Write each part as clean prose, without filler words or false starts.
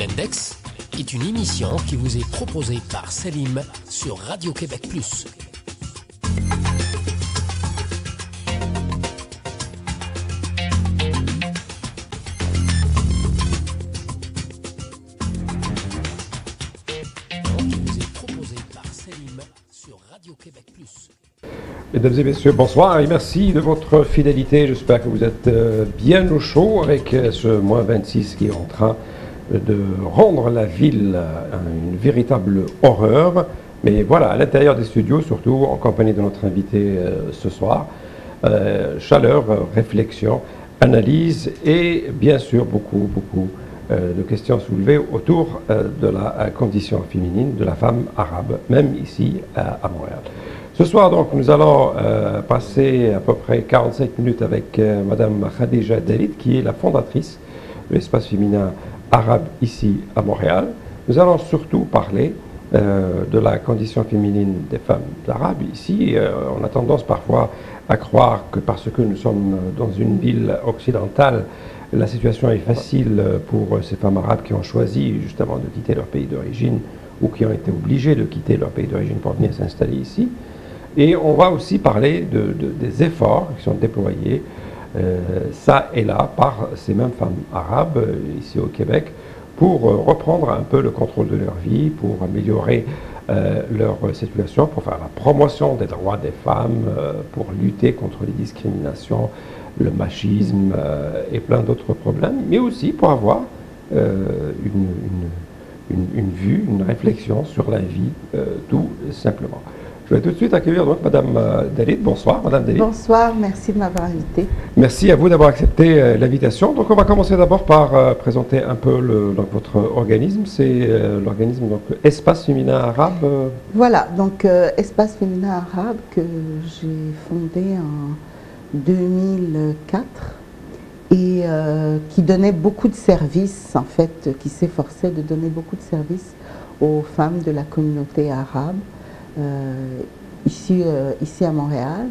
L'index est une émission qui vous est proposée par Selim sur Radio-Québec Plus. Mesdames et messieurs, bonsoir et merci de votre fidélité. J'espère que vous êtes bien au chaud avec ce moins 26 qui est en train de rendre la ville une véritable horreur. Mais voilà, à l'intérieur des studios, surtout en compagnie de notre invité ce soir, chaleur, réflexion, analyse et bien sûr beaucoup de questions soulevées autour de la condition féminine de la femme arabe, même ici à Montréal. Ce soir, donc, nous allons passer à peu près 45 minutes avec Madame Khadija Dalit, qui est la fondatrice de l'espace féminin arabe ici à Montréal. Nous allons surtout parler de la condition féminine des femmes arabes ici. On a tendance parfois à croire que parce que nous sommes dans une ville occidentale, la situation est facile pour ces femmes arabes qui ont choisi justement de quitter leur pays d'origine ou qui ont été obligées de quitter leur pays d'origine pour venir s'installer ici. Et on va aussi parler des efforts qui sont déployés ça et là par ces mêmes femmes arabes ici au Québec pour reprendre un peu le contrôle de leur vie, pour améliorer leur situation, pour faire la promotion des droits des femmes, pour lutter contre les discriminations, le machisme et plein d'autres problèmes, mais aussi pour avoir une vue, une réflexion sur la vie tout simplement. Je vais tout de suite accueillir donc Madame Dalit. Bonsoir, Madame Dalit. Bonsoir, merci de m'avoir invité. Merci à vous d'avoir accepté l'invitation. Donc, on va commencer d'abord par présenter un peu donc, votre organisme. C'est l'organisme donc Espace Féminin Arabe. Voilà, donc Espace Féminin Arabe que j'ai fondé en 2004 et qui donnait beaucoup de services, en fait, qui s'efforçait de donner beaucoup de services aux femmes de la communauté arabe. Ici à Montréal.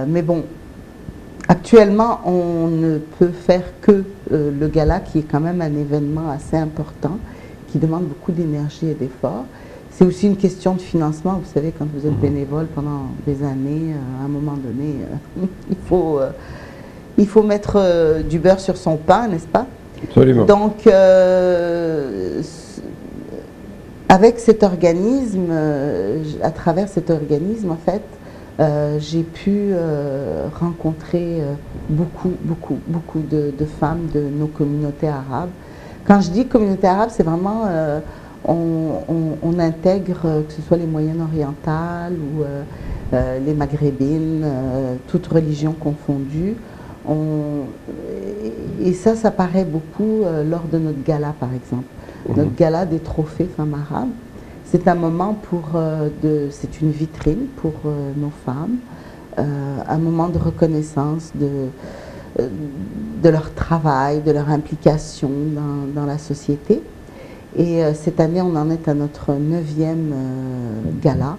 Mais bon, actuellement, on ne peut faire que le gala, qui est quand même un événement assez important, qui demande beaucoup d'énergie et d'efforts. C'est aussi une question de financement. Vous savez, quand vous êtes bénévole pendant des années, à un moment donné, il faut mettre du beurre sur son pain, n'est-ce pas? Absolument. Donc, avec cet organisme, à travers cet organisme, en fait, j'ai pu rencontrer beaucoup de femmes de nos communautés arabes. Quand je dis communauté arabe, c'est vraiment, on intègre que ce soit les Moyennes-Orientales ou les Maghrébines, toutes religions confondues. Et ça paraît beaucoup lors de notre gala, par exemple. Notre gala des trophées femmes arabes, c'est un moment c'est une vitrine pour nos femmes, un moment de reconnaissance de leur travail, de leur implication dans la société. Et cette année, on en est à notre 9e gala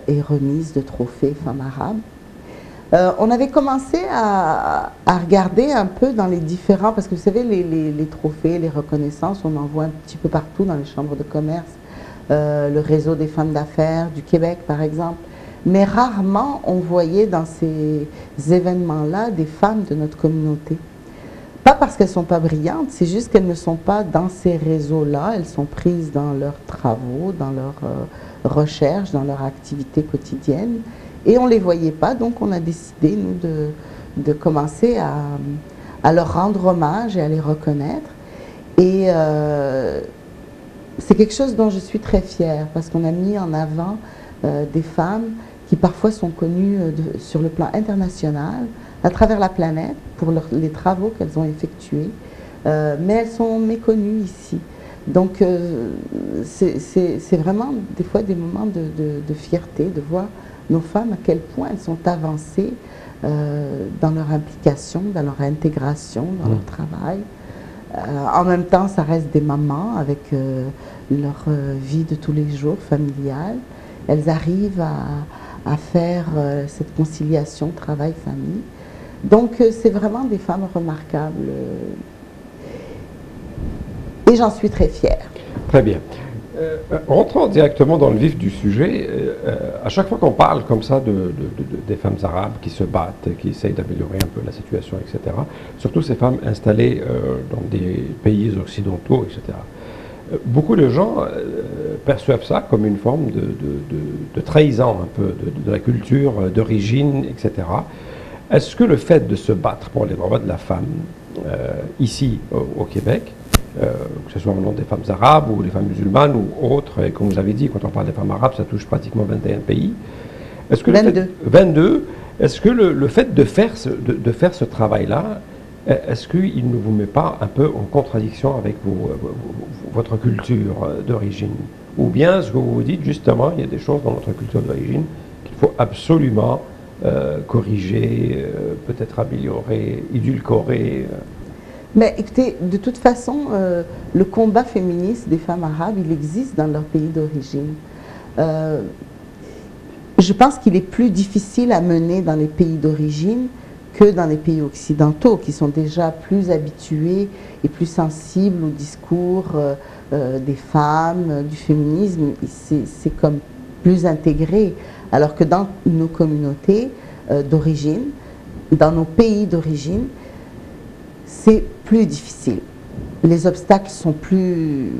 et remise de trophées femmes arabes. On avait commencé à regarder un peu dans les différents, parce que vous savez, les trophées, les reconnaissances, on en voit un petit peu partout dans les chambres de commerce, le réseau des femmes d'affaires du Québec, par exemple. Mais rarement, on voyait dans ces événements-là des femmes de notre communauté. Pas parce qu'elles ne sont pas brillantes, c'est juste qu'elles ne sont pas dans ces réseaux-là, elles sont prises dans leurs travaux, dans leurs recherches, dans leur activité quotidienne. Et on ne les voyait pas, donc on a décidé, nous, de commencer à leur rendre hommage et à les reconnaître. Et c'est quelque chose dont je suis très fière, parce qu'on a mis en avant des femmes qui parfois sont connues sur le plan international, à travers la planète, pour les travaux qu'elles ont effectués, mais elles sont méconnues ici. Donc c'est vraiment des fois des moments de fierté, de voir nos femmes, à quel point elles sont avancées dans leur implication, dans leur intégration, dans leur travail. En même temps, ça reste des mamans avec leur vie de tous les jours familiale. Elles arrivent à faire cette conciliation travail-famille. Donc, c'est vraiment des femmes remarquables. Et j'en suis très fière. Très bien. Rentrons directement dans le vif du sujet. À chaque fois qu'on parle comme ça des femmes arabes qui se battent, qui essayent d'améliorer un peu la situation, etc., surtout ces femmes installées dans des pays occidentaux, etc., beaucoup de gens perçoivent ça comme une forme de trahison un peu de la culture, d'origine, etc. Est-ce que le fait de se battre pour les droits de la femme ici au Québec, que ce soit au nom des femmes arabes ou des femmes musulmanes ou autres, et comme vous avez dit, quand on parle des femmes arabes, ça touche pratiquement 21 pays. Est-ce que 22. 22. Est-ce que le fait de faire ce travail-là, est-ce qu'il ne vous met pas un peu en contradiction avec votre culture d'origine? Ou bien est-ce que vous vous dites justement, il y a des choses dans notre culture d'origine qu'il faut absolument corriger, peut-être améliorer, édulcorer? Mais écoutez, de toute façon, le combat féministe des femmes arabes, il existe dans leur pays d'origine. Je pense qu'il est plus difficile à mener dans les pays d'origine que dans les pays occidentaux, qui sont déjà plus habitués et plus sensibles au discours des femmes, du féminisme. C'est comme plus intégré. Alors que dans nos communautés d'origine, dans nos pays d'origine, c'est plus difficile. Les obstacles sont plus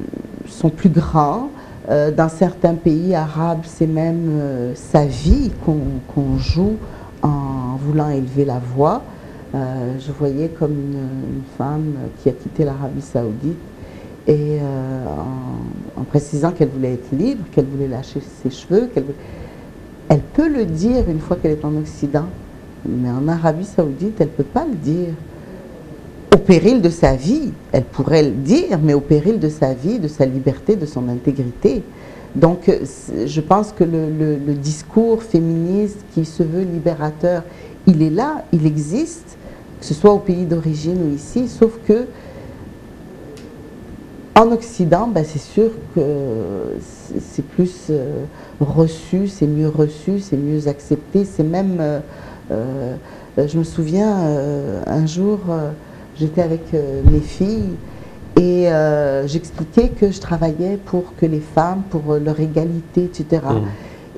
grands. Dans certains pays arabes, c'est même sa vie qu'on joue en voulant élever la voix. Je voyais comme une femme qui a quitté l'Arabie Saoudite et en précisant qu'elle voulait être libre, qu'elle voulait lâcher ses cheveux, elle peut le dire une fois qu'elle est en Occident, mais en Arabie Saoudite, elle ne peut pas le dire. Au péril de sa vie, elle pourrait le dire, mais au péril de sa vie, de sa liberté, de son intégrité. Donc, je pense que le discours féministe qui se veut libérateur, il est là, il existe, que ce soit au pays d'origine ou ici, sauf que en Occident, ben, c'est sûr que c'est plus reçu, c'est mieux accepté, c'est même... je me souviens, un jour... j'étais avec mes filles et j'expliquais que je travaillais pour que les femmes, pour leur égalité, etc.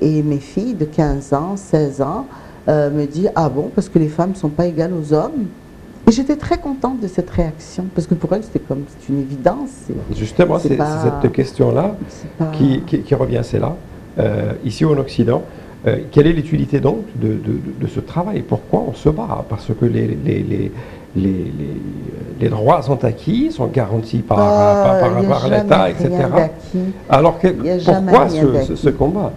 Et mes filles de 15 ans, 16 ans, me disent « Ah bon, parce que les femmes ne sont pas égales aux hommes ?» Et j'étais très contente de cette réaction, parce que pour elles, c'était comme, c'est une évidence. Justement, c'est cette question-là qui revient, c'est là. Ici en Occident, quelle est l'utilité donc de ce travail? Pourquoi on se bat? Parce que les droits sont acquis, sont garantis par l'État, etc. Alors pourquoi ce combat?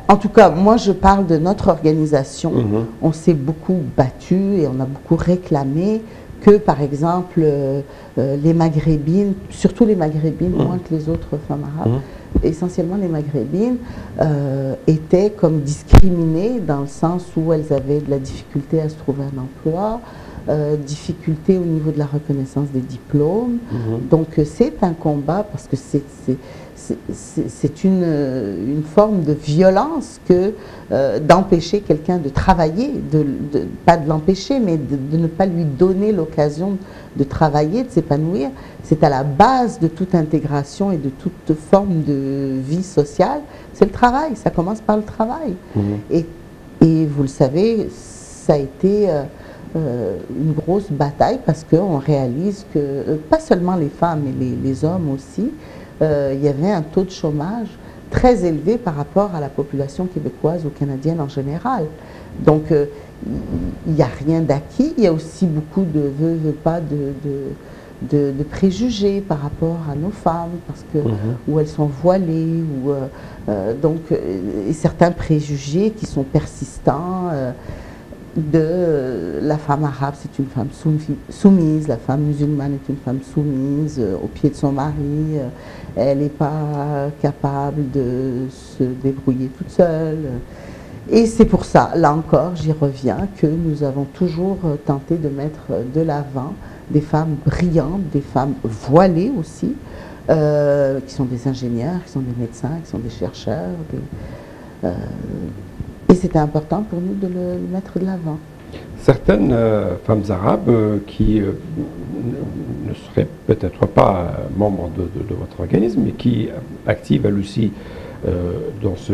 En tout cas, moi je parle de notre organisation. On s'est beaucoup battu et on a beaucoup réclamé que, par exemple, les maghrébines, surtout les maghrébines, moins que les autres femmes arabes, essentiellement les maghrébines, étaient comme discriminées dans le sens où elles avaient de la difficulté à se trouver un emploi, difficulté au niveau de la reconnaissance des diplômes. Donc c'est un combat parce que c'est une forme de violence que d'empêcher quelqu'un de travailler, pas de l'empêcher, mais de ne pas lui donner l'occasion de travailler, de s'épanouir. C'est à la base de toute intégration et de toute forme de vie sociale, c'est le travail, ça commence par le travail. Et vous le savez, ça a été une grosse bataille parce qu'on réalise que, pas seulement les femmes, mais les hommes aussi, il y avait un taux de chômage très élevé par rapport à la population québécoise ou canadienne en général. Donc, il n'y a rien d'acquis. Il y a aussi beaucoup de préjugés par rapport à nos femmes, parce que où elles sont voilées, et certains préjugés qui sont persistants. La femme arabe, c'est une femme soumise, la femme musulmane est une femme soumise au pied de son mari, elle n'est pas capable de se débrouiller toute seule. Et c'est pour ça, là encore, j'y reviens, que nous avons toujours tenté de mettre de l'avant des femmes brillantes, des femmes voilées aussi, qui sont des ingénieurs, qui sont des médecins, qui sont des chercheurs. Et c'était important pour nous de le mettre de l'avant. Certaines femmes arabes qui ne serait peut-être pas membre de votre organisme, mais qui active elle aussi dans ce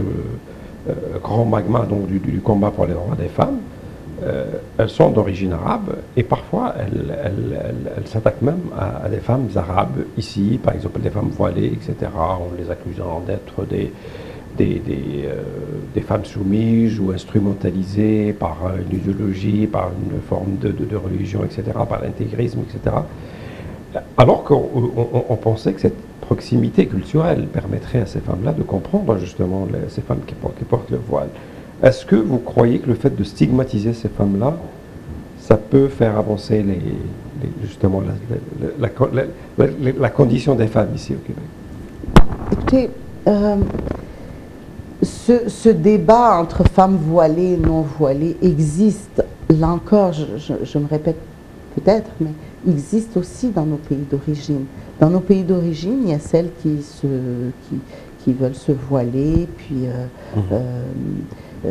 grand magma donc, du combat pour les droits des femmes. Elles sont d'origine arabe et parfois elles s'attaquent même à des femmes arabes ici, par exemple des femmes voilées, etc., en les accusant d'être des femmes soumises ou instrumentalisées par une idéologie, par une forme de religion, etc., par l'intégrisme, etc. Alors qu'on pensait que cette proximité culturelle permettrait à ces femmes-là de comprendre justement ces femmes qui portent le voile. Est-ce que vous croyez que le fait de stigmatiser ces femmes-là, ça peut faire avancer justement la condition des femmes ici au Québec? Écoutez, ce débat entre femmes voilées et non voilées existe, là encore, je me répète peut-être, mais existe aussi dans nos pays d'origine. Dans nos pays d'origine, il y a celles qui veulent se voiler, puis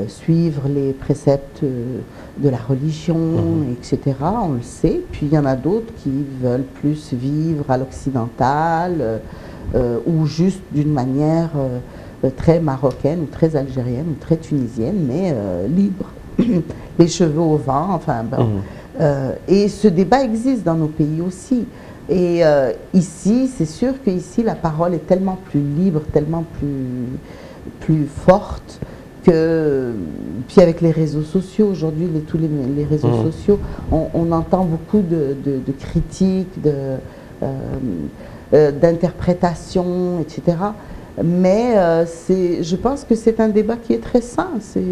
suivre les préceptes de la religion, etc. On le sait. Puis il y en a d'autres qui veulent plus vivre à l'occidental ou juste d'une manière très marocaine ou très algérienne ou très tunisienne, mais libre, les cheveux au vent, enfin bon. Et ce débat existe dans nos pays aussi. Et ici, c'est sûr qu'ici, la parole est tellement plus libre, tellement plus forte, que, puis avec les réseaux sociaux, aujourd'hui, tous les réseaux sociaux, on entend beaucoup de critiques, d'interprétations, etc. Mais je pense que c'est un débat qui est très sain, c'est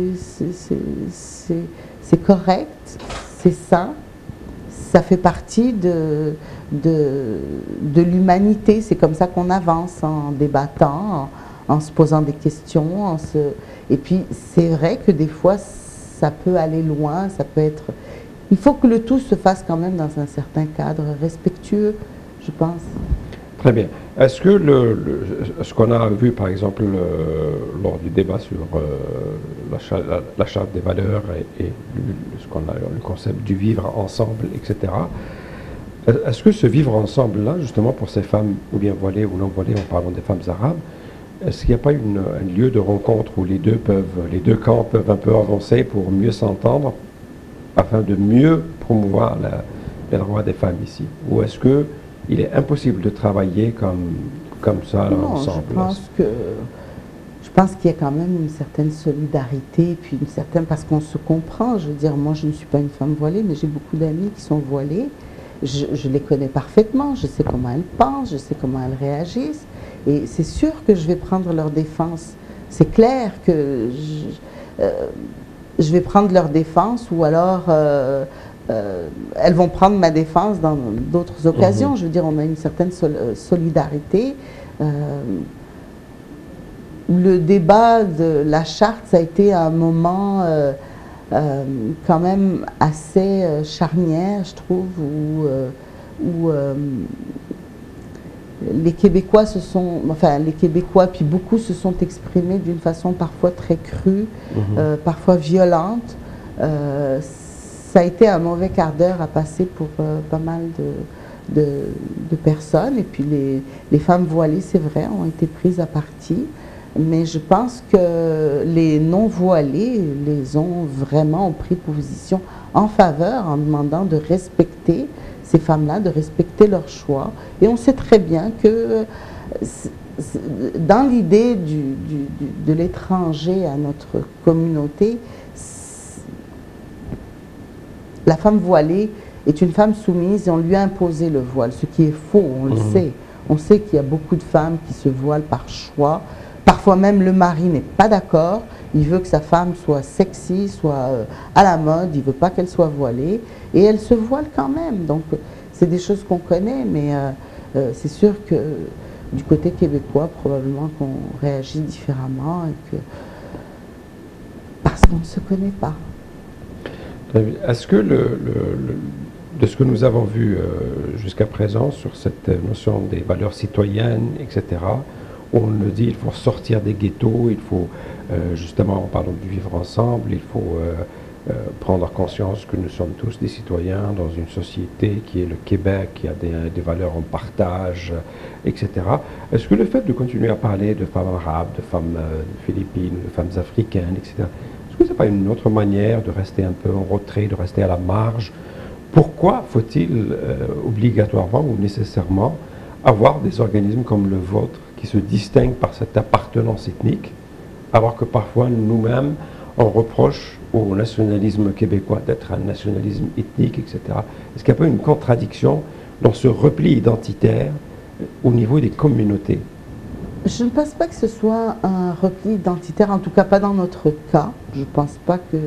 correct, c'est sain, ça fait partie de l'humanité, c'est comme ça qu'on avance en débattant, en se posant des questions, et puis c'est vrai que des fois ça peut aller loin, ça peut être... Il faut que le tout se fasse quand même dans un certain cadre respectueux, je pense. Très bien. Est-ce que ce qu'on a vu, par exemple, lors du débat sur la charte des valeurs et ce qu'on a, le concept du vivre ensemble, etc., est-ce que ce vivre ensemble-là, justement pour ces femmes, ou bien voilées ou non voilées, en parlant des femmes arabes, est-ce qu'il n'y a pas un lieu de rencontre où les deux camps peuvent un peu avancer pour mieux s'entendre, afin de mieux promouvoir les droits des femmes ici? Ou est-ce que il est impossible de travailler comme ça non, ensemble? Je pense qu'il y a quand même une certaine solidarité, puis une certaine... Parce qu'on se comprend, je veux dire, moi je ne suis pas une femme voilée, mais j'ai beaucoup d'amis qui sont voilées. Je les connais parfaitement, je sais comment elles pensent, je sais comment elles réagissent. Et c'est sûr que je vais prendre leur défense. C'est clair que je vais prendre leur défense, ou alors... elles vont prendre ma défense dans d'autres occasions. Je veux dire, on a une certaine solidarité. Le débat de la charte, ça a été un moment quand même assez charnière, je trouve, où les Québécois les Québécois, puis beaucoup se sont exprimés d'une façon parfois très crue, parfois violente. Ça a été un mauvais quart d'heure à passer pour pas mal de personnes. Et puis les femmes voilées, c'est vrai, ont été prises à partie. Mais je pense que les non-voilés ont pris position en faveur, en demandant de respecter ces femmes-là, de respecter leur choix. Et on sait très bien que dans l'idée de l'étranger à notre communauté, la femme voilée est une femme soumise et on lui a imposé le voile, ce qui est faux, on le sait. On sait qu'il y a beaucoup de femmes qui se voilent par choix. Parfois même le mari n'est pas d'accord, il veut que sa femme soit sexy, soit à la mode, il ne veut pas qu'elle soit voilée, et elle se voile quand même. Donc c'est des choses qu'on connaît, mais c'est sûr que du côté québécois, probablement qu'on réagit différemment, parce qu'on ne se connaît pas. Est-ce que de ce que nous avons vu jusqu'à présent sur cette notion des valeurs citoyennes, etc., où on nous dit qu'il faut sortir des ghettos, il faut justement, en parlant du vivre ensemble, il faut prendre conscience que nous sommes tous des citoyens dans une société qui est le Québec, qui a des valeurs en partage, etc. Est-ce que le fait de continuer à parler de femmes arabes, de femmes philippines, de femmes africaines, etc., est-ce que ce n'est pas une autre manière de rester un peu en retrait, de rester à la marge? Pourquoi faut-il obligatoirement ou nécessairement avoir des organismes comme le vôtre qui se distinguent par cette appartenance ethnique, alors que parfois nous-mêmes, on reproche au nationalisme québécois d'être un nationalisme ethnique, etc. Est-ce qu'il n'y a pas une contradiction dans ce repli identitaire au niveau des communautés? Je ne pense pas que ce soit un repli identitaire, en tout cas pas dans notre cas. Je ne pense pas que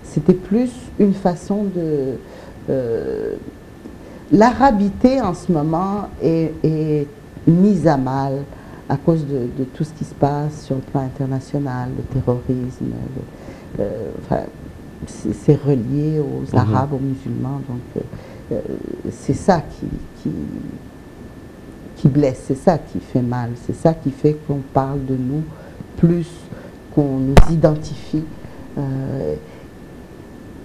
c'était plus une façon de... L'arabité en ce moment est mise à mal à cause de tout ce qui se passe sur le plan international, le terrorisme, enfin, c'est relié aux Arabes, aux musulmans, donc c'est ça qui blesse, c'est ça qui fait mal, c'est ça qui fait qu'on parle de nous plus qu'on nous identifie.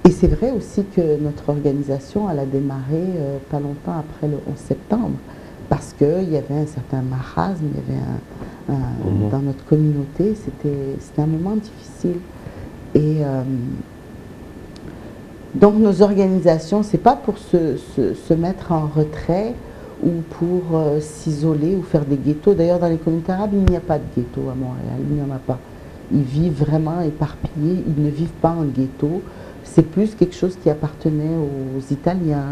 Et c'est vrai aussi que notre organisation, elle a démarré pas longtemps après le 11 septembre, parce qu'il y avait un certain marasme, il y avait dans notre communauté, c'était un moment difficile. Et donc nos organisations, c'est pas pour se mettre en retrait ou pour s'isoler ou faire des ghettos. D'ailleurs, dans les communautés arabes, il n'y a pas de ghetto à Montréal, il n'y en a pas. Ils vivent vraiment éparpillés, ils ne vivent pas en ghetto. C'est plus quelque chose qui appartenait aux Italiens,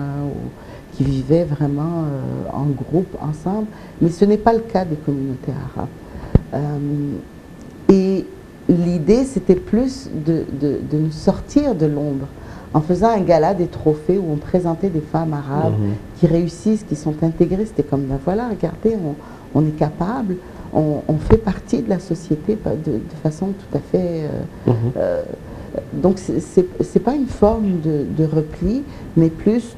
qui vivaient vraiment en groupe, ensemble. Mais ce n'est pas le cas des communautés arabes. Et l'idée, c'était plus de nous sortir de l'ombre, en faisant un gala des trophées où on présentait des femmes arabes qui réussissent, qui sont intégrées. C'était comme, ben voilà, regardez, on est capable, on fait partie de la société de façon tout à fait... donc c'est pas une forme de repli, mais plus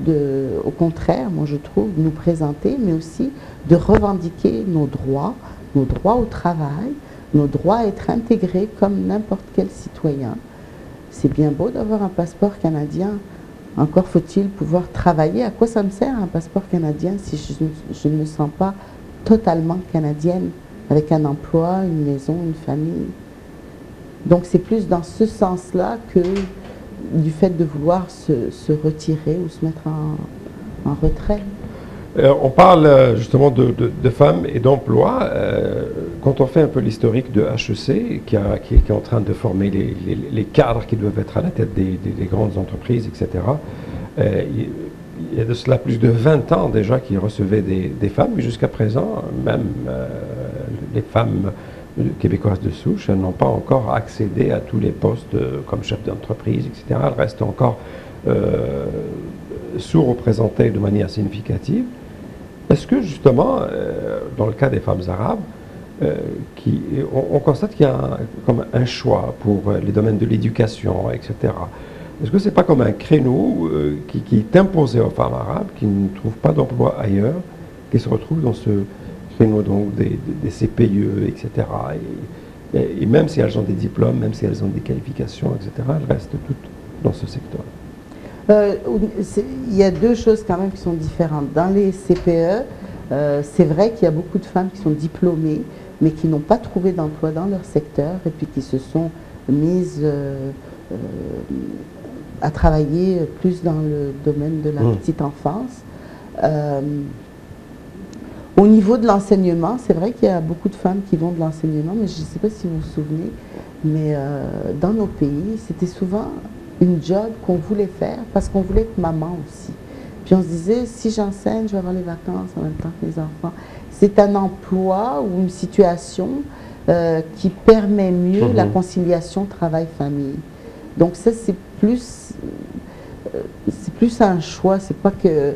au contraire, moi je trouve, nous présenter, mais aussi de revendiquer nos droits au travail, nos droits à être intégrés comme n'importe quel citoyen. C'est bien beau d'avoir un passeport canadien, encore faut-il pouvoir travailler. À quoi ça me sert un passeport canadien si je ne me sens pas totalement canadienne, avec un emploi, une maison, une famille? Donc c'est plus dans ce sens-là que du fait de vouloir se retirer ou se mettre en retrait. On parle justement de femmes et d'emploi. Quand on fait un peu l'historique de HEC, qui est en train de former les cadres qui doivent être à la tête des grandes entreprises, etc., il y a de cela plus de 20 ans déjà qu'ils recevaient des femmes, mais jusqu'à présent, même les femmes québécoises de souche, elles n'ont pas encore accédé à tous les postes comme chef d'entreprise, etc. Elles restent encore sous-représentées de manière significative. Est-ce que justement, dans le cas des femmes arabes, on constate qu'il y a comme un choix pour les domaines de l'éducation, etc. Est-ce que ce n'est pas comme un créneau qui est imposé aux femmes arabes, qui ne trouvent pas d'emploi ailleurs, qui se retrouvent dans ce créneau donc des CPE, etc. Et même si elles ont des diplômes, même si elles ont des qualifications, etc., elles restent toutes dans ce secteur. Il y a deux choses quand même qui sont différentes. Dans les CPE, c'est vrai qu'il y a beaucoup de femmes qui sont diplômées, mais qui n'ont pas trouvé d'emploi dans leur secteur et puis qui se sont mises à travailler plus dans le domaine de la petite enfance. Au niveau de l'enseignement, c'est vrai qu'il y a beaucoup de femmes qui vont de l'enseignement, mais je ne sais pas si vous vous souvenez, mais dans nos pays, c'était souvent une job qu'on voulait faire parce qu'on voulait être maman aussi. Puis on se disait, si j'enseigne, je vais avoir les vacances en même temps que les enfants. C'est un emploi ou une situation qui permet mieux la conciliation travail-famille. Donc ça, c'est plus un choix. C'est pas que...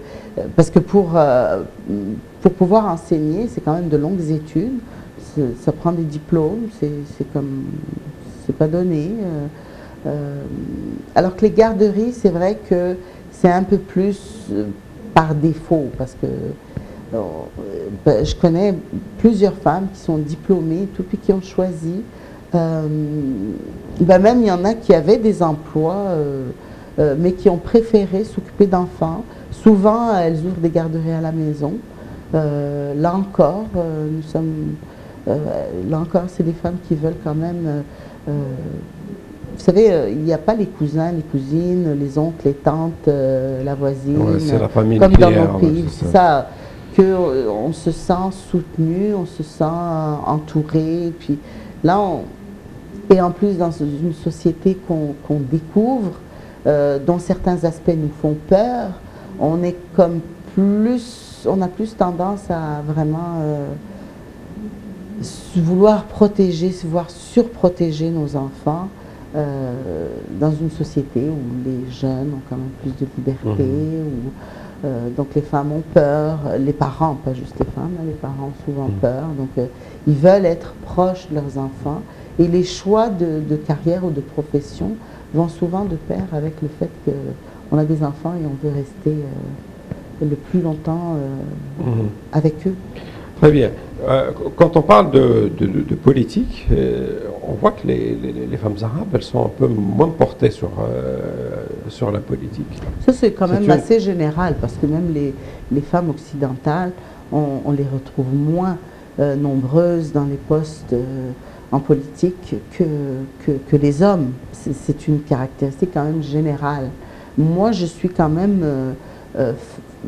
Parce que pour pouvoir enseigner, c'est quand même de longues études. Ça prend des diplômes, c'est pas donné. Alors que les garderies, c'est vrai que c'est un peu plus par défaut, parce que je connais plusieurs femmes qui sont diplômées, tout, puis qui ont choisi. Même il y en a qui avaient des emplois mais qui ont préféré s'occuper d'enfants. Souvent, elles ouvrent des garderies à la maison. Là encore, là encore, c'est des femmes qui veulent quand même... vous savez, il n'y a pas les cousins, les cousines, les oncles, les tantes, la voisine, Ouais, c'est la famille comme dans nucléaire, nos pays. ouais, C'est ça, qu'on se sent soutenu, on se sent entouré. Et puis là, et en plus dans une société qu'on découvre, dont certains aspects nous font peur, on est comme on a plus tendance à vraiment vouloir protéger, vouloir surprotéger nos enfants dans une société où les jeunes ont quand même plus de liberté, où donc les femmes ont peur, les parents, pas juste les femmes, hein, les parents ont souvent peur, donc ils veulent être proches de leurs enfants, et les choix de carrière ou de profession vont souvent de pair avec le fait qu'on a des enfants et on veut rester le plus longtemps avec eux. Très bien. Quand on parle de politique, on voit que les femmes arabes, elles sont un peu moins portées sur la politique. Ça, c'est quand même assez général, parce que même les femmes occidentales, on les retrouve moins nombreuses dans les postes en politique que les hommes. C'est une caractéristique quand même générale. Moi, je suis quand même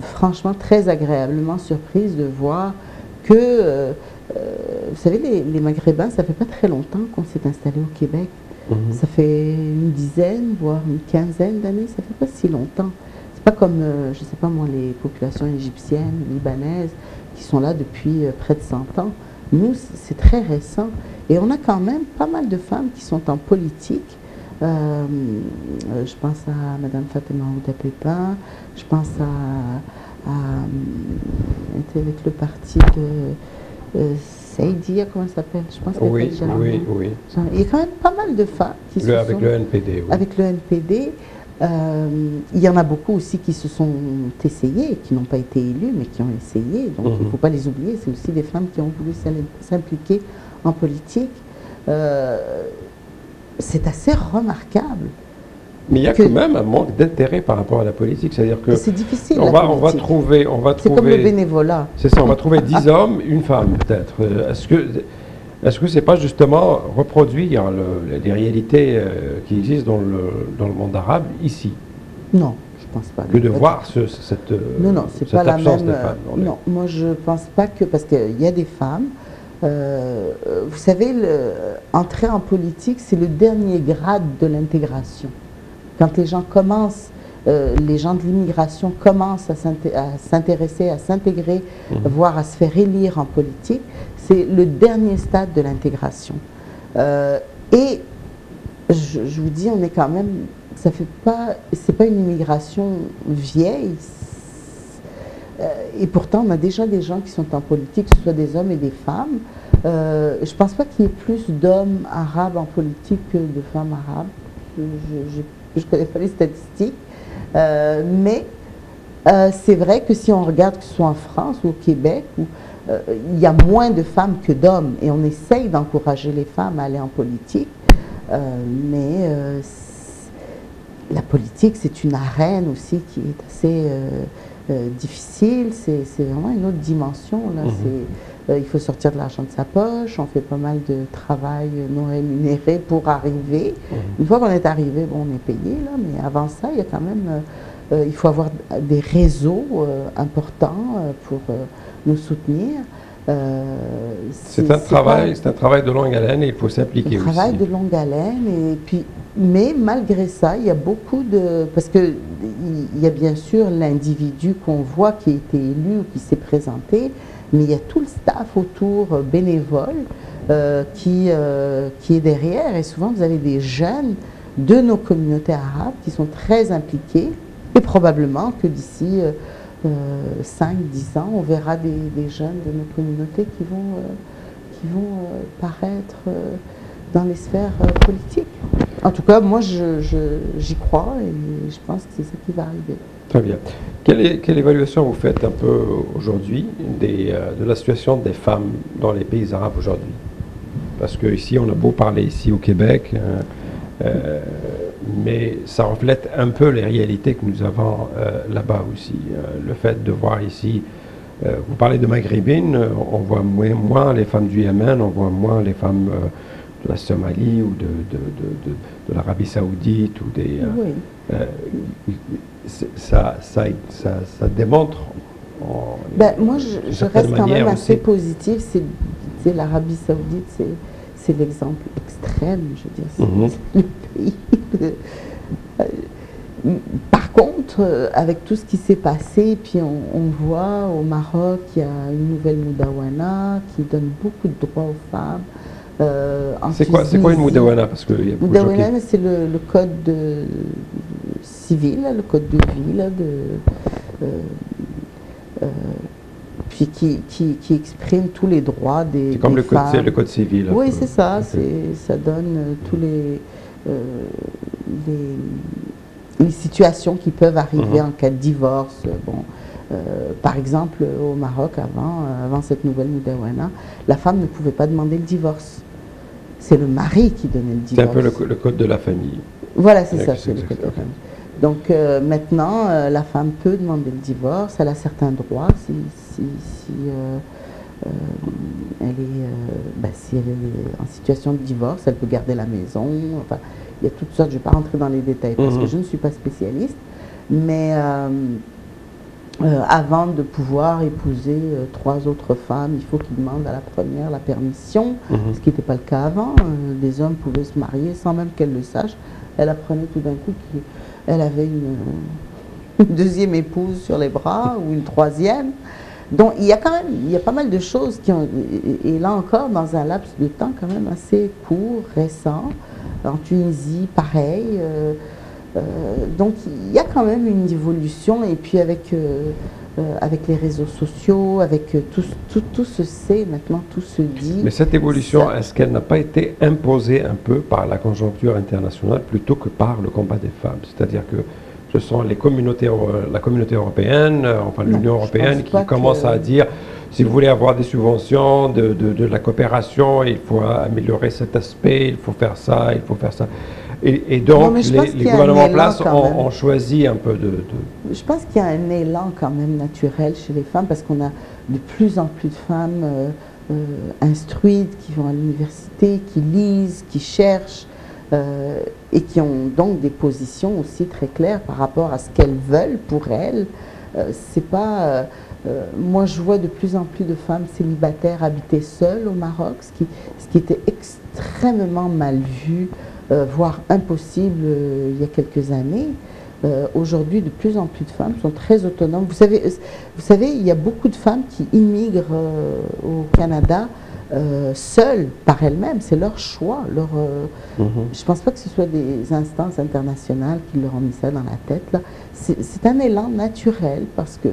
franchement très agréablement surprise de voir que, vous savez, les Maghrébins, ça fait pas très longtemps qu'on s'est installé au Québec. Ça fait une dizaine, voire une quinzaine d'années, ça fait pas si longtemps. C'est pas comme, je sais pas moi, les populations égyptiennes, libanaises, qui sont là depuis près de 100 ans. Nous, c'est très récent. Et on a quand même pas mal de femmes qui sont en politique. Je pense à Mme Fatima Ouda Pépin, je pense avec le parti de Saïdia, comment ça s'appelle? Je pense Oui. Il y a quand même pas mal de femmes qui se sont... Avec le NPD, oui. Avec le NPD. Il y en a beaucoup aussi qui se sont essayées, qui n'ont pas été élues, mais qui ont essayé. Donc il ne faut pas les oublier. C'est aussi des femmes qui ont voulu s'impliquer en politique. C'est assez remarquable. Mais il y a quand même un manque d'intérêt par rapport à la politique. C'est-à-dire que c'est difficile. on va trouver. C'est comme le bénévolat. C'est ça. On va trouver 10 hommes, une femme peut-être. Est-ce que c'est pas justement reproduire les réalités qui existent dans le monde arabe ici? Non, je pense pas. Que de voir cette non, c'est pas la absence même. de femmes. Non, moi je pense pas que, parce qu'il y a des femmes. Vous savez, entrer en politique, c'est le dernier grade de l'intégration. Quand les gens commencent, les gens de l'immigration commencent à s'intéresser, à s'intégrer, voire à se faire élire en politique, c'est le dernier stade de l'intégration. Et je vous dis, on est quand même, c'est pas une immigration vieille. Et pourtant, on a déjà des gens qui sont en politique, que ce soit des hommes et des femmes. Je ne pense pas qu'il y ait plus d'hommes arabes en politique que de femmes arabes. Je ne connais pas les statistiques. Mais c'est vrai que si on regarde, que ce soit en France ou au Québec, où il y a moins de femmes que d'hommes, et on essaye d'encourager les femmes à aller en politique, mais la politique, c'est une arène aussi qui est assez difficile. C'est vraiment une autre dimension. Là. Il faut sortir de l'argent de sa poche, on fait pas mal de travail non rémunéré pour arriver. Une fois qu'on est arrivé, bon, on est payé, là, mais avant ça, il y a quand même, il faut avoir des réseaux importants pour nous soutenir. C'est un travail de longue haleine et il faut s'impliquer aussi. Un travail de longue haleine, et puis, mais malgré ça, il y a beaucoup de... Parce qu'il y a bien sûr l'individu qu'on voit qui a été élu ou qui s'est présenté, mais il y a tout le staff autour bénévole qui est derrière. Et souvent, vous avez des jeunes de nos communautés arabes qui sont très impliqués. Et probablement que d'ici 5-10 ans, on verra des jeunes de nos communautés qui vont paraître dans les sphères politiques. En tout cas, moi, j'y crois et je pense que c'est ça qui va arriver. Très bien. Quelle évaluation vous faites un peu aujourd'hui de la situation des femmes dans les pays arabes aujourd'hui? Parce qu'ici, on a beau parler ici au Québec, mais ça reflète un peu les réalités que nous avons là-bas aussi. Le fait de voir ici, vous parlez de maghrébines, on voit moins les femmes du Yémen, on voit moins les femmes de la Somalie ou de l'Arabie Saoudite ou des. Ça démontre. Moi, je reste quand même assez positive. C'est l'Arabie Saoudite, c'est l'exemple extrême, je veux dire. C'est le pays. Par contre, avec tout ce qui s'est passé, puis on voit au Maroc, il y a une nouvelle Moudawana qui donne beaucoup de droits aux femmes. C'est quoi une Moudawana? Parce que Moudawana, c'est le code civil, le code de vie, là, puis qui exprime tous les droits des femmes. C'est comme le code civil. Oui, c'est ça. Ça donne tous les situations qui peuvent arriver en cas de divorce. Par exemple, au Maroc, avant cette nouvelle Moudawana, la femme ne pouvait pas demander le divorce. C'est le mari qui donnait le divorce. C'est un peu le code de la famille. Voilà, c'est ça, c'est le code de la famille. Donc maintenant, la femme peut demander le divorce, elle a certains droits si elle est en situation de divorce, elle peut garder la maison. Enfin, il y a toutes sortes, je ne vais pas rentrer dans les détails parce que je ne suis pas spécialiste, mais avant de pouvoir épouser 3 autres femmes, il faut qu'il demande à la première la permission, ce qui n'était pas le cas avant. Des hommes pouvaient se marier sans même qu'elle le sache. Elle apprenait tout d'un coup qu'elle avait une deuxième épouse sur les bras ou une troisième. Donc il y a pas mal de choses qui ont, et là encore dans un laps de temps quand même assez court, récent. En Tunisie, pareil. Donc il y a quand même une évolution, et puis avec les réseaux sociaux, avec tout se sait maintenant, tout se dit. Mais cette évolution, est-ce qu'elle n'a pas été imposée un peu par la conjoncture internationale plutôt que par le combat des femmes? C'est-à-dire que ce sont la communauté européenne, enfin l'Union européenne, qui commence à dire, si vous voulez avoir des subventions, de la coopération, il faut améliorer cet aspect, il faut faire ça, il faut faire ça. Et donc, les gouvernements en place ont choisi un peu de... Je pense qu'il y a un élan quand même naturel chez les femmes, parce qu'on a de plus en plus de femmes instruites, qui vont à l'université, qui lisent, qui cherchent, et qui ont donc des positions aussi très claires par rapport à ce qu'elles veulent pour elles. C'est pas... moi, je vois de plus en plus de femmes célibataires habiter seules au Maroc, ce qui était extrêmement mal vu, voire impossible il y a quelques années. Aujourd'hui, de plus en plus de femmes sont très autonomes. Vous savez, il y a beaucoup de femmes qui immigrent au Canada seules, par elles-mêmes. C'est leur choix. Je ne pense pas que ce soit des instances internationales qui leur ont mis ça dans la tête. C'est un élan naturel, parce que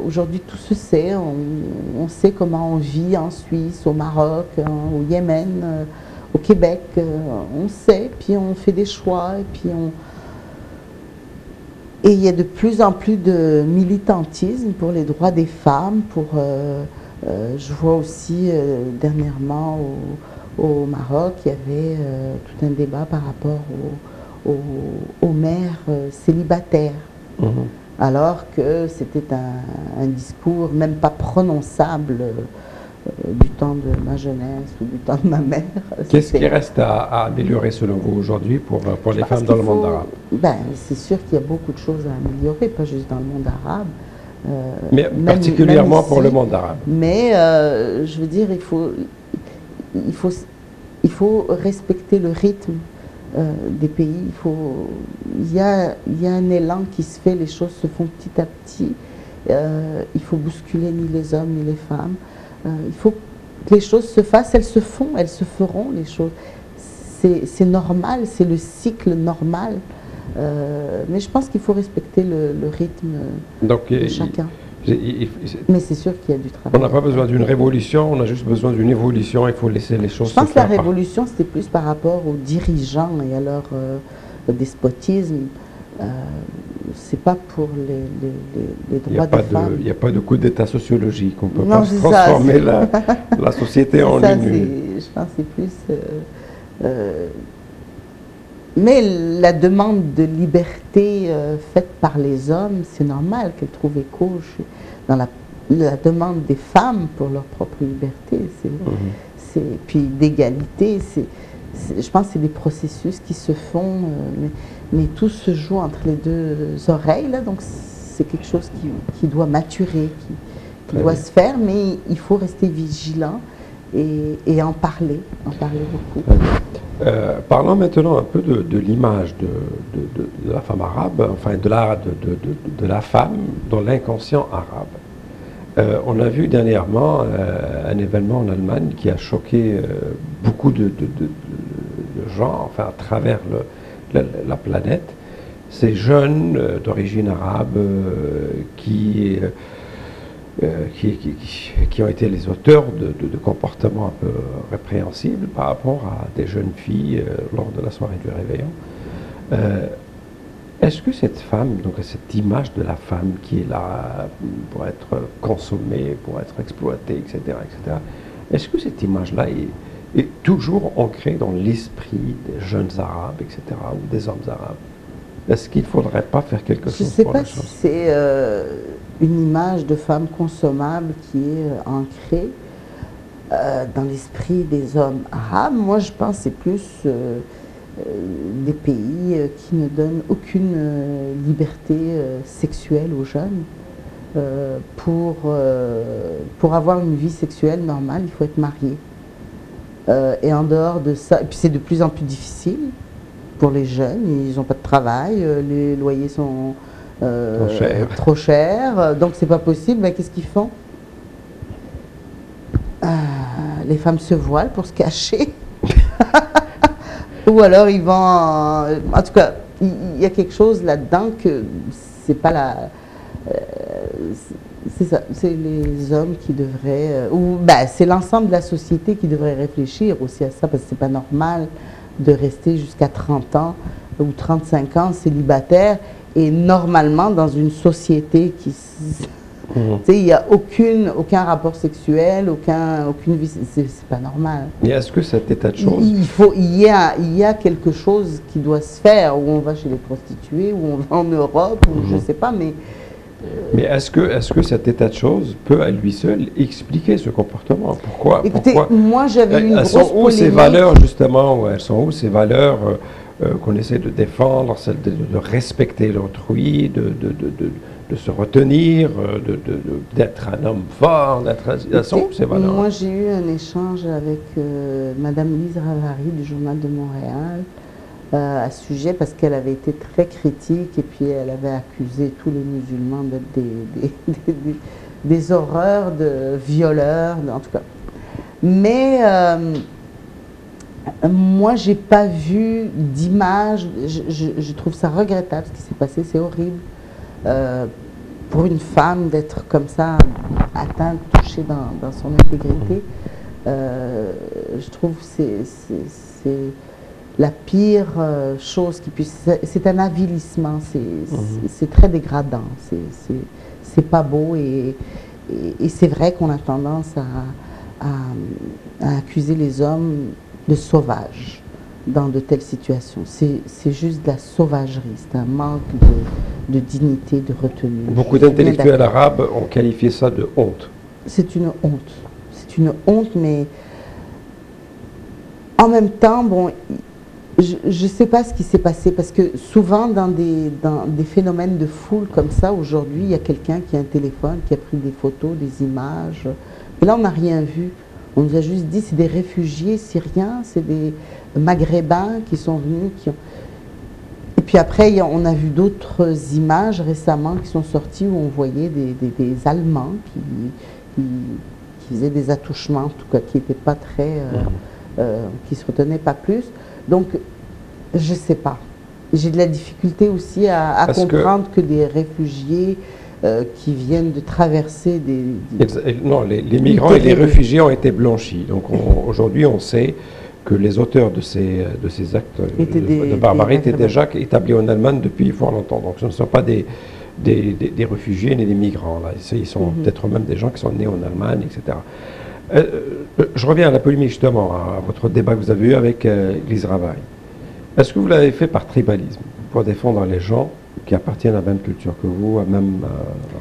aujourd'hui, tout se sait. On sait comment on vit en Suisse, au Maroc, au Yémen, au Québec. On sait, puis on fait des choix, et puis Et il y a de plus en plus de militantisme pour les droits des femmes. Je vois aussi dernièrement au Maroc, il y avait tout un débat par rapport aux mères célibataires. Alors que c'était un discours même pas prononçable du temps de ma jeunesse ou du temps de ma mère. Qu'est-ce qui reste à améliorer selon vous aujourd'hui pour les femmes dans le monde arabe? C'est sûr qu'il y a beaucoup de choses à améliorer, pas juste dans le monde arabe. Mais particulièrement même ici, pour le monde arabe. Mais je veux dire, il faut respecter le rythme des pays. Il y a un élan qui se fait, les choses se font petit à petit. Il faut bousculer ni les hommes ni les femmes. Il faut que les choses se fassent, elles se font, elles se feront, les choses. C'est normal, c'est le cycle normal. Mais je pense qu'il faut respecter le rythme de chacun. Mais c'est sûr qu'il y a du travail. On n'a pas besoin d'une révolution, on a juste besoin d'une évolution, il faut laisser les choses se faire. Je pense que la révolution, c'était plus par rapport aux dirigeants et à leur despotisme. C'est pas pour les droits des femmes. Il n'y a pas de coup d'état sociologique, on ne peut pas transformer la société en une. Je pense que c'est plus Mais la demande de liberté faite par les hommes, c'est normal qu'elle trouve écho dans la demande des femmes pour leur propre liberté. Puis d'égalité, je pense que c'est des processus qui se font, mais tout se joue entre les deux oreilles, là, donc c'est quelque chose qui doit maturer, qui doit se faire, mais il faut rester vigilant et en parler beaucoup. Parlons maintenant un peu de l'image de la femme arabe, enfin de la femme dans l'inconscient arabe. On a vu dernièrement un événement en Allemagne qui a choqué beaucoup de gens, enfin à travers la planète. Ces jeunes d'origine arabe qui ont été les auteurs de comportements un peu répréhensibles par rapport à des jeunes filles lors de la soirée du réveillon. Est-ce que cette femme, donc cette image de la femme qui est là pour être consommée, pour être exploitée, etc., est-ce que cette image-là est toujours ancrée dans l'esprit des jeunes arabes, etc., ou des hommes arabes? Est-ce qu'il ne faudrait pas faire quelque chose pour la chose? Je ne sais pas si c'est une image de femme consommable qui est ancrée dans l'esprit des hommes arabes. Moi, je pense que c'est plus des pays qui ne donnent aucune liberté sexuelle aux jeunes. Pour avoir une vie sexuelle normale, il faut être marié. Et en dehors de ça, et puis c'est de plus en plus difficile pour les jeunes, ils n'ont pas de travail, les loyers sont trop chers, donc c'est pas possible. Mais qu'est-ce qu'ils font? Les femmes se voilent pour se cacher. Ou alors ils vont... En tout cas, il y a quelque chose là-dedans que c'est pas la... c'est ça, c'est les hommes qui devraient... c'est l'ensemble de la société qui devrait réfléchir aussi à ça, parce que c'est pas normal de rester jusqu'à 30 ans ou 35 ans célibataire, et normalement dans une société qui... Il n'y a aucun rapport sexuel, aucune vie, c'est pas normal. Et est-ce que cet état de choses... Il y a quelque chose qui doit se faire, où on va chez les prostituées, où on va en Europe, ou je ne sais pas, mais... Mais est-ce que cet état de choses peut à lui seul expliquer ce comportement? Écoutez, moi j'avais une grosse polémique. Où ces valeurs, justement, elles sont où ces valeurs qu'on essaie de défendre, celle de respecter l'autrui, de se retenir, d'être un homme fort, elles sont où ces valeurs? Moi j'ai eu un échange avec Madame Lise Ravary du Journal de Montréal à ce sujet, parce qu'elle avait été très critique et puis elle avait accusé tous les musulmans d'être des horreurs, de violeurs, en tout cas. Mais moi, j'ai pas vu d'image. Je trouve ça regrettable ce qui s'est passé, c'est horrible. Pour une femme d'être comme ça, atteinte, touchée dans son intégrité, je trouve que c'est la pire chose qui puisse... C'est un avilissement, c'est très dégradant, c'est pas beau, et c'est vrai qu'on a tendance à accuser les hommes de sauvages dans de telles situations. C'est juste de la sauvagerie, c'est un manque de dignité, de retenue. Beaucoup d'intellectuels arabes ont qualifié ça de honte. C'est une honte. C'est une honte, mais en même temps, bon, je ne sais pas ce qui s'est passé, parce que souvent dans des phénomènes de foule comme ça, aujourd'hui, il y a quelqu'un qui a un téléphone, qui a pris des photos, des images. Et là, on n'a rien vu. On nous a juste dit, c'est des réfugiés syriens, c'est des maghrébins qui sont venus, Et puis après, on a vu d'autres images récemment qui sont sorties où on voyait des Allemands qui faisaient des attouchements, en tout cas, qui n'étaient pas très... qui ne se retenaient pas plus. Donc, je ne sais pas. J'ai de la difficulté aussi à comprendre que des réfugiés qui viennent de traverser Non, les migrants et les réfugiés ont été blanchis. Donc aujourd'hui, on sait que les auteurs de ces actes de barbarie étaient déjà établis en Allemagne depuis fort longtemps. Donc ce ne sont pas des réfugiés ni des migrants. Là. Ils sont peut-être même des gens qui sont nés en Allemagne, etc. Je reviens à la polémique, justement, à votre débat que vous avez eu avec Lise Ravary. Est-ce que vous l'avez fait par tribalisme, pour défendre les gens qui appartiennent à la même culture que vous, à la même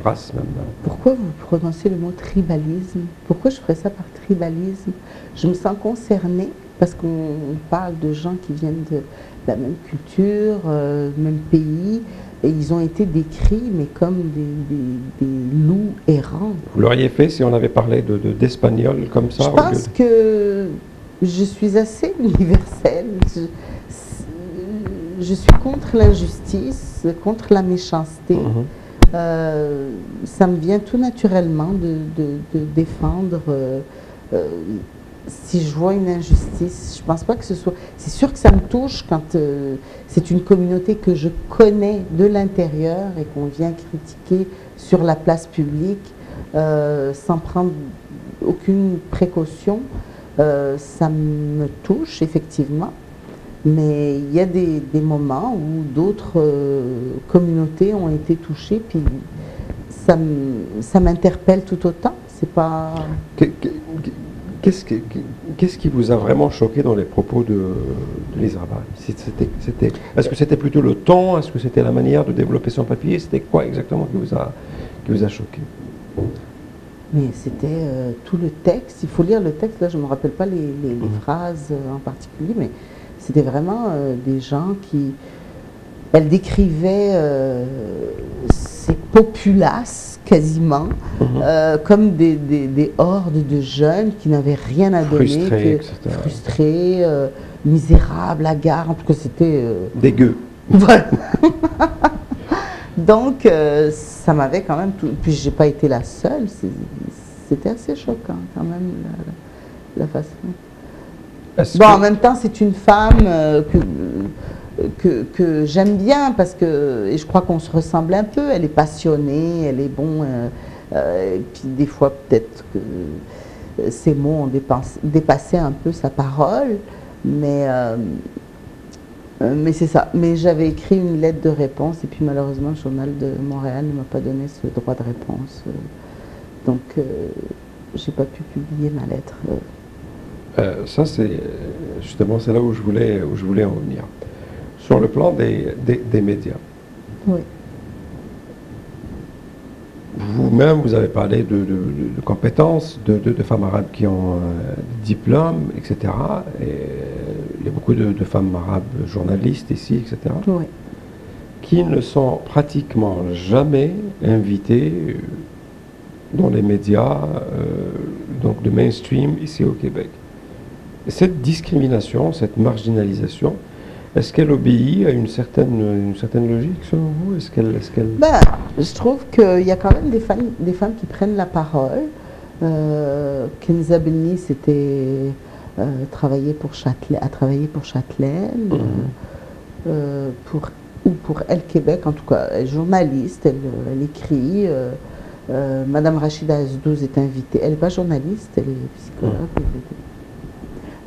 race même? Pourquoi vous prononcez le mot tribalisme? Pourquoi je ferais ça par tribalisme? Je me sens concernée parce qu'on parle de gens qui viennent de la même culture, même pays, et ils ont été décrits mais comme des loups errants. Vous l'auriez fait si on avait parlé d'Espagnol comme ça? Je pense que je suis assez universelle. Je suis contre l'injustice, contre la méchanceté. Ça me vient tout naturellement de défendre. Si je vois une injustice, je pense pas que ce soit... C'est sûr que ça me touche quand c'est une communauté que je connais de l'intérieur et qu'on vient critiquer sur la place publique sans prendre aucune précaution. Ça me touche effectivement. Mais il y a des moments où d'autres communautés ont été touchées, puis ça m'interpelle tout autant. C'est pas... Qu'est-ce qui vous a vraiment choqué dans les propos de Lise Rabal? Est-ce que c'était plutôt le ton? Est-ce que c'était la manière de développer son papier? C'était quoi exactement qui vous a choqué? Mais c'était tout le texte. Il faut lire le texte. Là, je ne me rappelle pas les phrases en particulier, mais c'était vraiment des gens qui... Elle décrivait ces populaces, quasiment, comme des hordes de jeunes qui n'avaient rien à donner, frustrés, misérables, hagards, en tout cas c'était... dégueu. Voilà. Donc, ça m'avait quand même... Puis j'ai pas été la seule, c'était assez choquant quand même, la façon... Bon, en même temps, c'est une femme que j'aime bien parce que, et je crois qu'on se ressemble un peu. Elle est passionnée, elle est bon. Et puis des fois, peut-être que ses mots ont dépassé un peu sa parole, mais c'est ça. Mais j'avais écrit une lettre de réponse et puis malheureusement, le Journal de Montréal ne m'a pas donné ce droit de réponse. Donc, j'ai pas pu publier ma lettre. Ça, c'est justement là où je voulais en venir. Sur le plan des médias. Oui. Vous-même, vous avez parlé de compétences, de femmes arabes qui ont diplôme, etc. Et il y a beaucoup de femmes arabes journalistes ici, etc. Oui. Qui ne sont pratiquement jamais invitées dans les médias donc de mainstream ici au Québec. Cette discrimination, cette marginalisation, est-ce qu'elle obéit à une certaine logique selon vous? Ben, je trouve qu'il y a quand même des femmes qui prennent la parole. Kenza Benny a travaillé pour Châtelaine, pour Elle Québec, en tout cas, elle est journaliste, elle écrit. Madame Rachida Azdouz est invitée, elle n'est pas journaliste, elle est psychologue.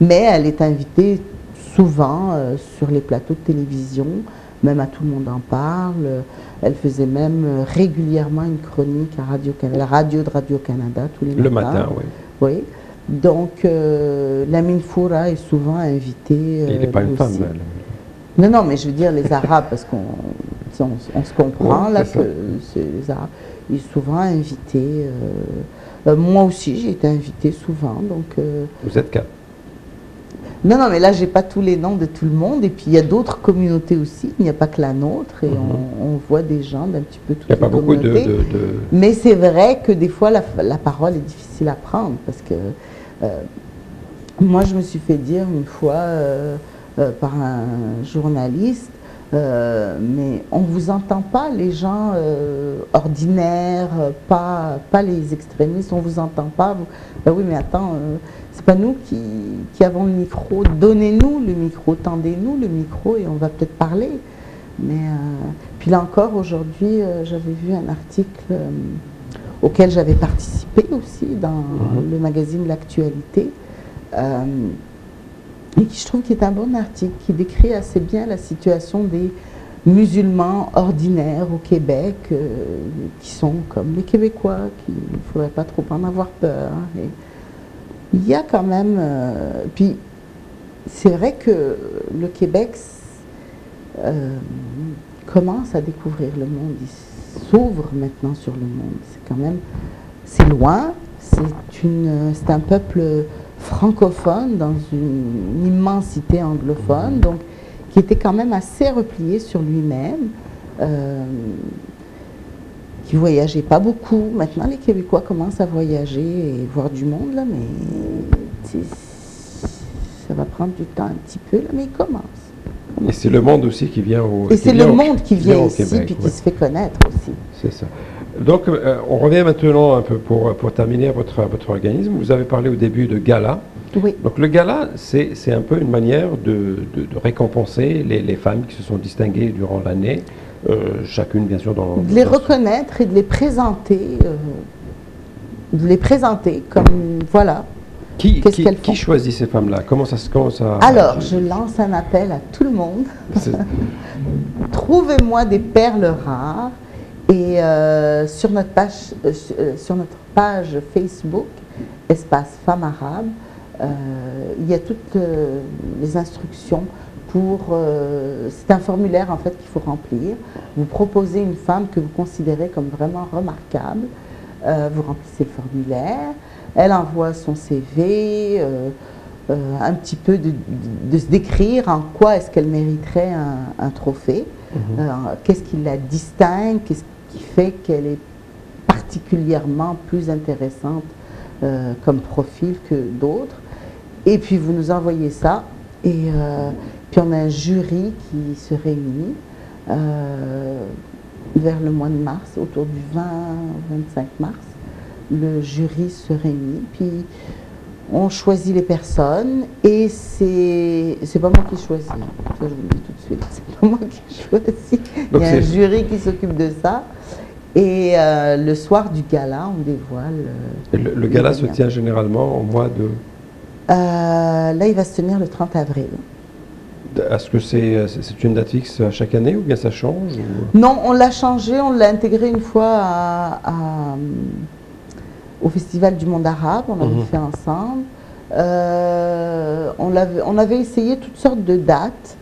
Mais elle est invitée souvent sur les plateaux de télévision, même à Tout le monde en parle. Elle faisait même régulièrement une chronique à la radio de Radio-Canada tous les matins. Le matin, oui. Oui. Donc, Lamine Foura est souvent invitée. Il n'est pas une femme, elle. Non, mais je veux dire les Arabes, parce qu'on se comprend, là, que c'est les Arabes. Il est souvent invité. Moi aussi, j'ai été invitée souvent. Donc, vous êtes quatre? Non, mais là, j'ai pas tous les noms de tout le monde. Et puis, il y a d'autres communautés aussi. Il n'y a pas que la nôtre. Et on voit des gens d'un petit peu toutes les communautés. Il n'y a pas beaucoup de... Mais c'est vrai que des fois, la parole est difficile à prendre. Parce que moi, je me suis fait dire une fois par un journaliste, mais on ne vous entend pas, les gens ordinaires, pas les extrémistes, on ne vous entend pas. Ben oui, mais attends, c'est pas nous qui avons le micro. Donnez-nous le micro, tendez-nous le micro et on va peut-être parler. Mais puis là encore, aujourd'hui, j'avais vu un article auquel j'avais participé aussi dans le magazine L'Actualité. Et qui, je trouve, qui est un bon article, qui décrit assez bien la situation des musulmans ordinaires au Québec, qui sont comme les Québécois, qu'il ne faudrait pas trop en avoir peur. Et il y a quand même... puis, c'est vrai que le Québec, commencent à découvrir le monde, ils s'ouvrent maintenant sur le monde. C'est quand même, c'est loin, c'est un peuple francophone dans une immensité anglophone, donc qui était quand même assez replié sur lui-même, qui voyageait pas beaucoup. Maintenant, les Québécois commencent à voyager et voir du monde, là, mais ça va prendre du temps un petit peu, là, mais ils commencent. Et c'est le monde aussi qui vient au Et c'est le monde qui vient ici, Québec, puis qui se fait connaître aussi. C'est ça. Donc, on revient maintenant un peu pour terminer votre organisme. Vous avez parlé au début de gala. Oui. Donc, le gala, c'est un peu une manière de récompenser les femmes qui se sont distinguées durant l'année, chacune, bien sûr, dans... De les reconnaître et de les présenter comme, voilà. Qui choisit ces femmes-là? Comment ça... Alors, je lance un appel à tout le monde. Trouvez-moi des perles rares. Et sur notre page Facebook, Espace Femmes Arabes, il y a toutes les instructions pour... c'est un formulaire en fait qu'il faut remplir. Vous proposez une femme que vous considérez comme vraiment remarquable. Vous remplissez le formulaire. Elle envoie son CV, un petit peu de se décrire en quoi est-ce qu'elle mériterait un trophée. Qu'est-ce qui la distingue, qu'est-ce qui fait qu'elle est particulièrement plus intéressante comme profil que d'autres. Et puis vous nous envoyez ça, et puis on a un jury qui se réunit vers le mois de mars, autour du 20-25 mars. Le jury se réunit, puis on choisit les personnes, et c'est pas moi qui choisis, ça je vous le dis tout de suite, c'est pas moi qui choisis. Il y a un jury qui s'occupe de ça, et le soir du gala, on dévoile... Le gala se tient généralement au mois de... là, il va se tenir le 30 avril. Est-ce que c'est une date fixe à chaque année, ou bien ça change ou... Non, on l'a changé, on l'a intégré une fois au Festival du Monde Arabe, on l'avait fait ensemble. On avait essayé toutes sortes de dates,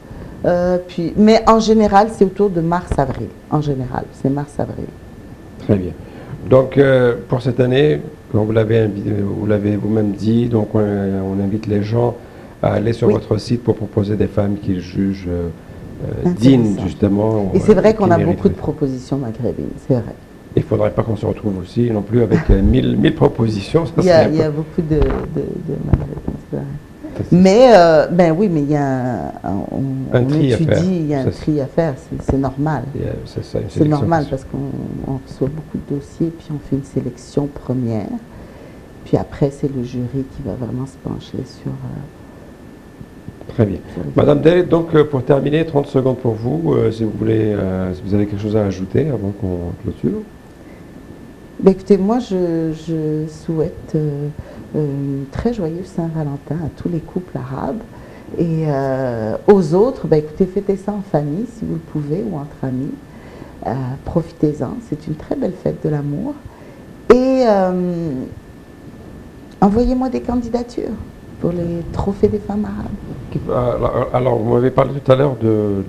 mais en général, c'est autour de mars-avril. En général, c'est mars-avril. Très bien. Donc, pour cette année, comme vous l'avez vous-même dit, donc on invite les gens à aller sur votre site pour proposer des femmes qu'ils jugent dignes, justement. Et c'est vrai qu'on a beaucoup de propositions maghrébines, c'est vrai. Il ne faudrait pas qu'on se retrouve aussi non plus avec 1000 propositions. Il y a beaucoup de maghrébines, c'est vrai. Mais, ben oui, mais il y a un tri à faire. Il y a un tri à faire, c'est normal. C'est normal parce qu'on reçoit beaucoup de dossiers, puis on fait une sélection première. Puis après, c'est le jury qui va vraiment se pencher sur... Très bien. Madame Day, donc pour terminer, 30 secondes pour vous, si vous voulez, si vous avez quelque chose à ajouter avant qu'on clôture. Ben écoutez, moi je souhaite une très joyeuse Saint-Valentin à tous les couples arabes, et aux autres, ben écoutez, fêtez ça en famille si vous le pouvez, ou entre amis. Profitez-en, c'est une très belle fête de l'amour. Et envoyez-moi des candidatures pour les trophées des femmes arabes. Alors, vous m'avez parlé tout à l'heure de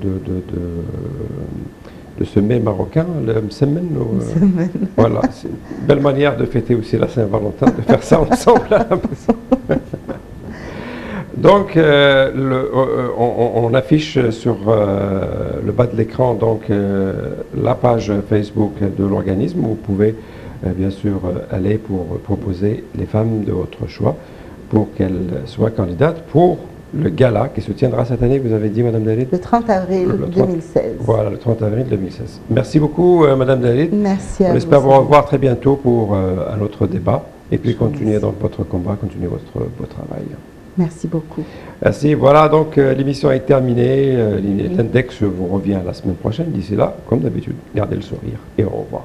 ce mets marocain, le msemen. Voilà, c'est une belle manière de fêter aussi la Saint-Valentin, de faire ça ensemble. Donc, on affiche sur le bas de l'écran donc la page Facebook de l'organisme, où vous pouvez bien sûr aller pour proposer les femmes de votre choix pour qu'elles soient candidates pour le gala qui se tiendra cette année, vous avez dit, Madame Dalit? Le 30 avril 2016. Voilà, le 30 avril 2016. Merci beaucoup, Madame Dalit. Merci à vous. On espère vous revoir très bientôt pour un autre débat. Et puis continuez dans votre combat, continuez votre travail. Merci beaucoup. Merci. Voilà, donc l'émission est terminée. L'Index vous revient la semaine prochaine. D'ici là, comme d'habitude, gardez le sourire et au revoir.